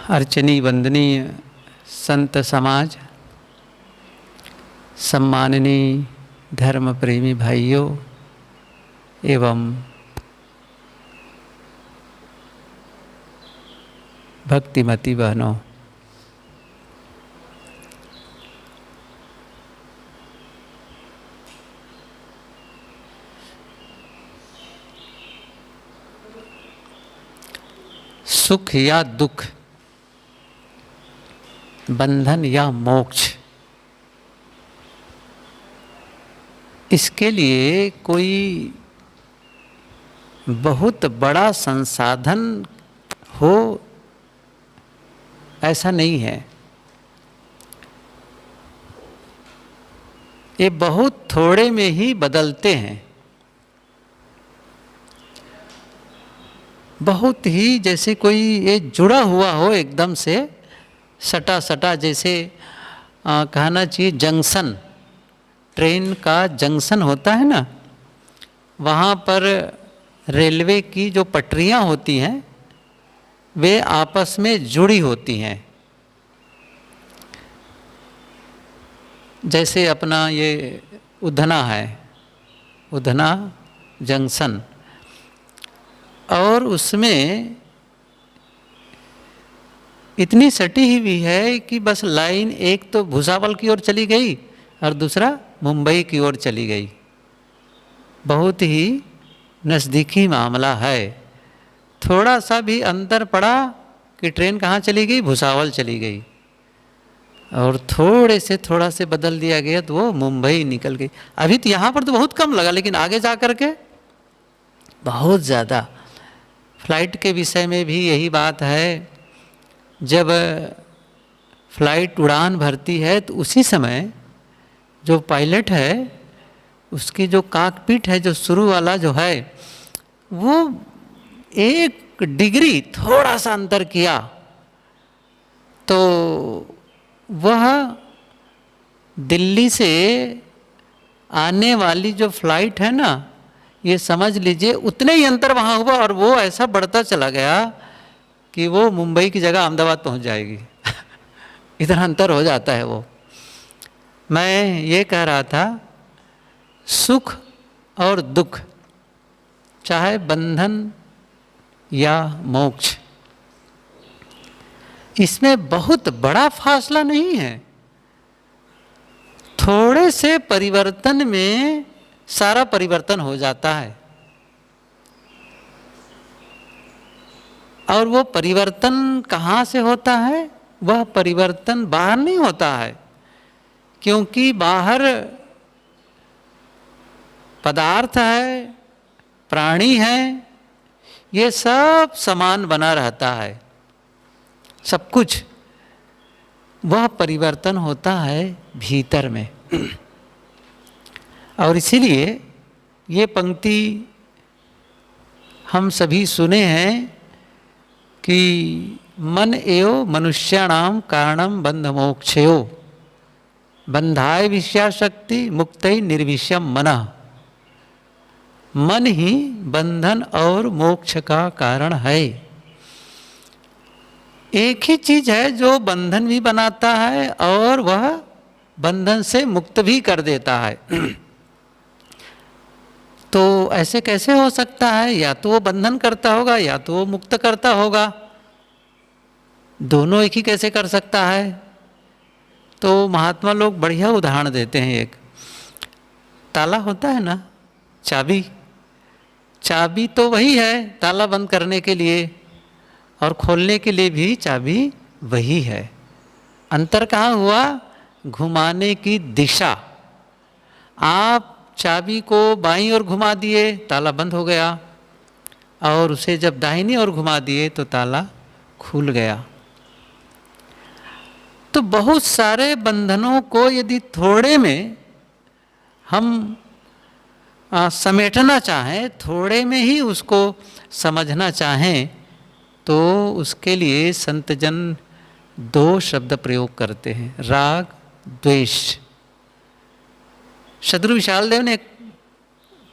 अर्चनीय वंदनीय संत समाज, सम्माननीय धर्म प्रेमी भाइयों एवं भक्तिमती बहनों, सुख या दुख, बंधन या मोक्ष, इसके लिए कोई बहुत बड़ा संसाधन हो ऐसा नहीं है। ये बहुत थोड़े में ही बदलते हैं। बहुत ही जैसे कोई ये जुड़ा हुआ हो, एकदम से सटा सटा, जैसे कहना चाहिए जंक्शन, ट्रेन का जंक्शन होता है ना, वहाँ पर रेलवे की जो पटरियाँ होती हैं वे आपस में जुड़ी होती हैं। जैसे अपना ये उधना है, उधना जंक्शन, और उसमें इतनी सटी हुई है कि बस लाइन एक तो भुसावल की ओर चली गई और दूसरा मुंबई की ओर चली गई। बहुत ही नज़दीकी मामला है। थोड़ा सा भी अंतर पड़ा कि ट्रेन कहाँ चली गई, भुसावल चली गई, और थोड़ा से बदल दिया गया तो वो मुंबई निकल गई। अभी तो यहाँ पर तो बहुत कम लगा, लेकिन आगे जा कर के बहुत ज़्यादा। फ्लाइट के विषय में भी यही बात है। जब फ्लाइट उड़ान भरती है तो उसी समय जो पायलट है उसकी जो कॉकपिट है, जो शुरू वाला जो है, वो 1 डिग्री थोड़ा सा अंतर किया तो वह दिल्ली से आने वाली जो फ्लाइट है ना, ये समझ लीजिए उतने ही अंतर वहाँ हुआ, और वो ऐसा बढ़ता चला गया कि वो मुंबई की जगह अहमदाबाद पहुँच जाएगी। इतना अंतर हो जाता है वो। मैं ये कह रहा था, सुख और दुख, चाहे बंधन या मोक्ष, इसमें बहुत बड़ा फासला नहीं है। थोड़े से परिवर्तन में सारा परिवर्तन हो जाता है। और वो परिवर्तन कहाँ से होता है? वह परिवर्तन बाहर नहीं होता है, क्योंकि बाहर पदार्थ है, प्राणी है, ये सब समान बना रहता है, सब कुछ। वह परिवर्तन होता है भीतर में। और इसीलिए ये पंक्ति हम सभी सुने हैं कि मन एव मनुष्याणाम कारणम बंध मोक्षयो, बंधाय विषयाशक्ति मुक्तै निर्विषयम मनः। मन ही बंधन और मोक्ष का कारण है। एक ही चीज है जो बंधन भी बनाता है और वह बंधन से मुक्त भी कर देता है। तो ऐसे कैसे हो सकता है? या तो वो बंधन करता होगा या तो वो मुक्त करता होगा। दोनों एक ही कैसे कर सकता है? तो महात्मा लोग बढ़िया उदाहरण देते हैं। एक ताला होता है ना, चाबी, चाबी तो वही है ताला बंद करने के लिए, और खोलने के लिए भी चाबी वही है। अंतर कहाँ हुआ? घुमाने की दिशा। आप चाबी को बाईं ओर घुमा दिए, ताला बंद हो गया, और उसे जब दाहिनी ओर घुमा दिए तो ताला खुल गया। तो बहुत सारे बंधनों को यदि थोड़े में हम समेटना चाहें, थोड़े में ही उसको समझना चाहें, तो उसके लिए संतजन 2 शब्द प्रयोग करते हैं, राग द्वेष। सद्गुरु विशाल देव ने एक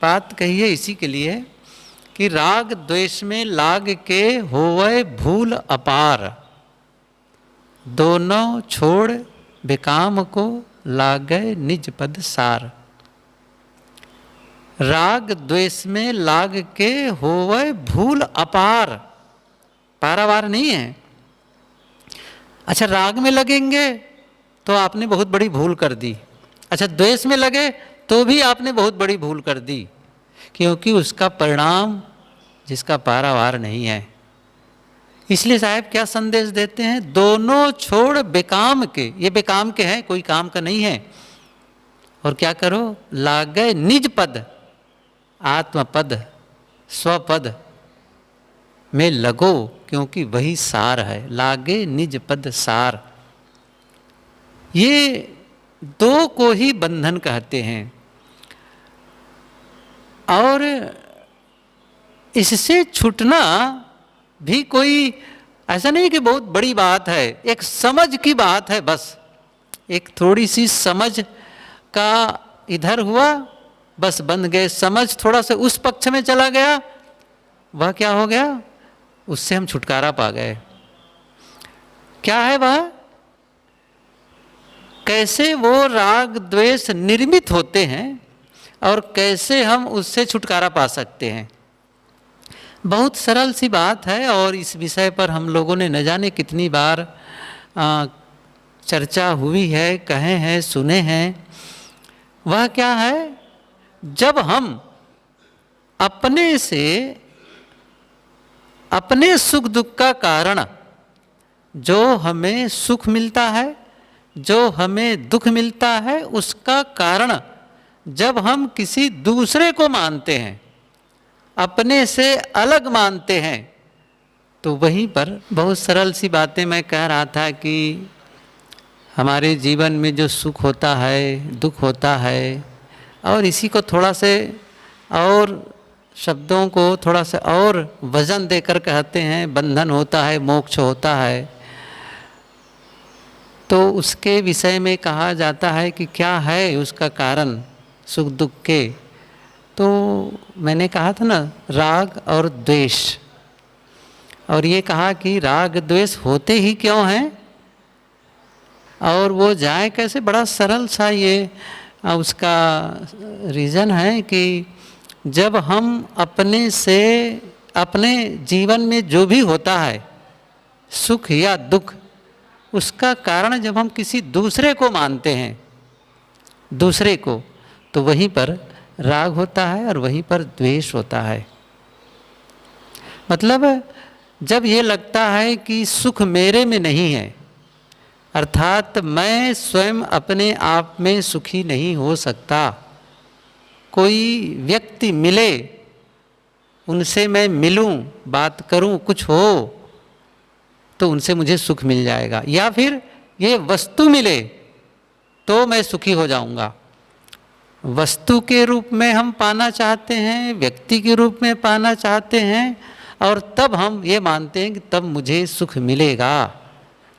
बात कही है इसी के लिए कि राग द्वेष में लाग के होवे भूल अपार। दोनों छोड़ बेकाम को लागै निज पद सार। राग द्वेष में लाग के होवे भूल अपार, पारावार नहीं है। अच्छा, राग में लगेंगे तो आपने बहुत बड़ी भूल कर दी। अच्छा, द्वेष में लगे तो भी आपने बहुत बड़ी भूल कर दी, क्योंकि उसका परिणाम जिसका पारावार नहीं है। इसलिए साहब क्या संदेश देते हैं, दोनों छोड़ बेकाम के, ये बेकाम के हैं, कोई काम का नहीं है। और क्या करो, लागे निज पद, आत्मपद स्वपद में लगो, क्योंकि वही सार है। लागे निज पद सार, ये दो को ही बंधन कहते हैं। और इससे छूटना भी कोई ऐसा नहीं कि बहुत बड़ी बात है, एक समझ की बात है। बस एक थोड़ी सी समझ का इधर हुआ, बस बंध गए। समझ थोड़ा सा उस पक्ष में चला गया, वह क्या हो गया, उससे हम छुटकारा पा गए। क्या है वह, कैसे वो राग द्वेष निर्मित होते हैं और कैसे हम उससे छुटकारा पा सकते हैं। बहुत सरल सी बात है, और इस विषय पर हम लोगों ने न जाने कितनी बार चर्चा हुई है, कहे हैं, सुने हैं। वह क्या है, जब हम अपने से अपने सुख दुख का कारण, जो हमें सुख मिलता है, जो हमें दुख मिलता है, उसका कारण जब हम किसी दूसरे को मानते हैं, अपने से अलग मानते हैं, तो वहीं पर बहुत सरल सी बातें मैं कह रहा था कि हमारे जीवन में जो सुख होता है, दुख होता है, और इसी को थोड़ा से और शब्दों को थोड़ा सा और वजन देकर कहते हैं, बंधन होता है, मोक्ष होता है। तो उसके विषय में कहा जाता है कि क्या है उसका कारण सुख दुख के। तो मैंने कहा था ना, राग और द्वेष, और ये कहा कि राग द्वेष होते ही क्यों हैं और वो जाए कैसे। बड़ा सरल सा ये उसका रीज़न है कि जब हम अपने से, अपने जीवन में जो भी होता है सुख या दुख, उसका कारण जब हम किसी दूसरे को मानते हैं, दूसरे को, तो वहीं पर राग होता है और वहीं पर द्वेष होता है। मतलब जब ये लगता है कि सुख मेरे में नहीं है, अर्थात मैं स्वयं अपने आप में सुखी नहीं हो सकता, कोई व्यक्ति मिले, उनसे मैं मिलूं, बात करूं, कुछ हो तो उनसे मुझे सुख मिल जाएगा, या फिर ये वस्तु मिले तो मैं सुखी हो जाऊंगा। वस्तु के रूप में हम पाना चाहते हैं, व्यक्ति के रूप में पाना चाहते हैं, और तब हम ये मानते हैं कि तब मुझे सुख मिलेगा।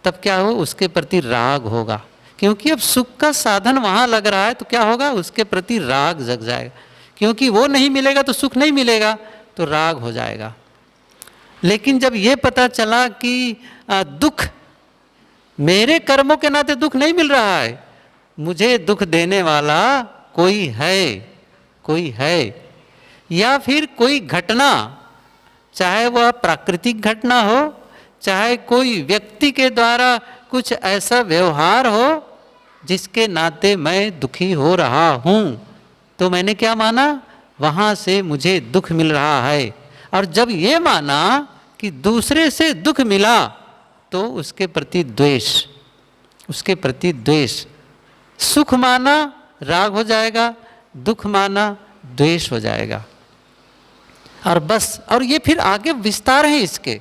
तब क्या हो, उसके प्रति राग होगा, क्योंकि अब सुख का साधन वहाँ लग रहा है, तो क्या होगा, उसके प्रति राग जग जाएगा। क्योंकि वो नहीं मिलेगा तो सुख नहीं मिलेगा, तो राग हो जाएगा। लेकिन जब ये पता चला कि दुख मेरे कर्मों के नाते दुख नहीं मिल रहा है, मुझे दुख देने वाला कोई है, कोई है, या फिर कोई घटना, चाहे वह प्राकृतिक घटना हो, चाहे कोई व्यक्ति के द्वारा कुछ ऐसा व्यवहार हो जिसके नाते मैं दुखी हो रहा हूँ, तो मैंने क्या माना, वहाँ से मुझे दुख मिल रहा है। और जब ये माना कि दूसरे से दुख मिला, तो उसके प्रति द्वेष, उसके प्रति द्वेष। सुख माना राग हो जाएगा, दुख माना द्वेष हो जाएगा, और बस। और ये फिर आगे विस्तार है इसके,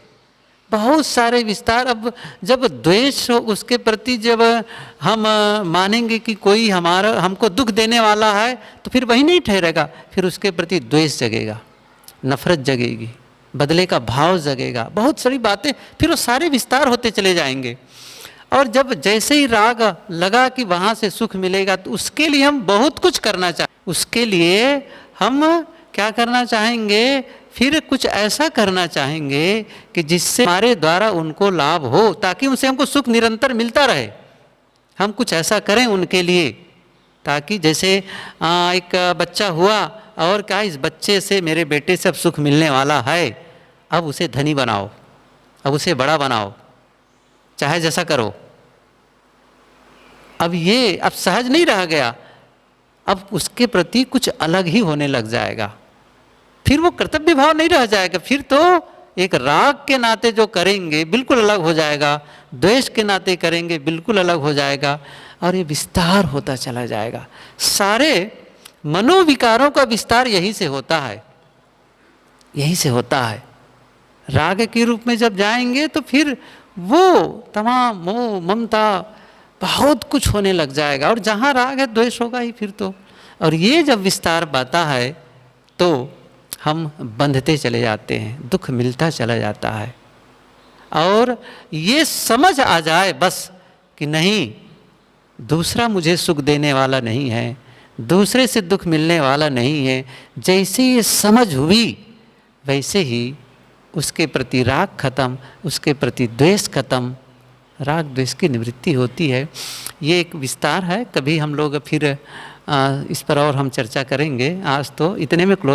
बहुत सारे विस्तार। अब जब द्वेष हो उसके प्रति, जब हम मानेंगे कि कोई हमारा, हमको दुख देने वाला है, तो फिर वही नहीं ठहरेगा, फिर उसके प्रति द्वेष जगेगा, नफरत जगेगी, बदले का भाव जगेगा, बहुत सारी बातें, फिर वो सारे विस्तार होते चले जाएंगे। और जब जैसे ही राग लगा कि वहाँ से सुख मिलेगा, तो उसके लिए हम बहुत कुछ करना चाहते, उसके लिए हम क्या करना चाहेंगे, फिर कुछ ऐसा करना चाहेंगे कि जिससे हमारे द्वारा उनको लाभ हो, ताकि उनसे हमको सुख निरंतर मिलता रहे। हम कुछ ऐसा करें उनके लिए, ताकि जैसे एक बच्चा हुआ और क्या इस बच्चे से मेरे बेटे से अब सुख मिलने वाला है, अब उसे धनी बनाओ, अब उसे बड़ा बनाओ, चाहे जैसा करो। अब ये अब सहज नहीं रह गया, अब उसके प्रति कुछ अलग ही होने लग जाएगा। फिर वो कर्तव्य भाव नहीं रह जाएगा, फिर तो एक राग के नाते जो करेंगे बिल्कुल अलग हो जाएगा, द्वेष के नाते करेंगे बिल्कुल अलग हो जाएगा, और ये विस्तार होता चला जाएगा। सारे मनोविकारों का विस्तार यहीं से होता है, यहीं से होता है। राग के रूप में जब जाएंगे तो फिर वो तमाम मोह ममता बहुत कुछ होने लग जाएगा, और जहाँ राग है द्वेष होगा ही फिर तो। और ये जब विस्तार पाता है तो हम बंधते चले जाते हैं, दुख मिलता चला जाता है। और ये समझ आ जाए बस कि नहीं, दूसरा मुझे सुख देने वाला नहीं है, दूसरे से दुख मिलने वाला नहीं है, जैसे ये समझ हुई वैसे ही उसके प्रति राग खत्म, उसके प्रति द्वेष खत्म, राग द्वेष की निवृत्ति होती है। ये एक विस्तार है, कभी हम लोग फिर इस पर और हम चर्चा करेंगे। आज तो इतने में क्लोज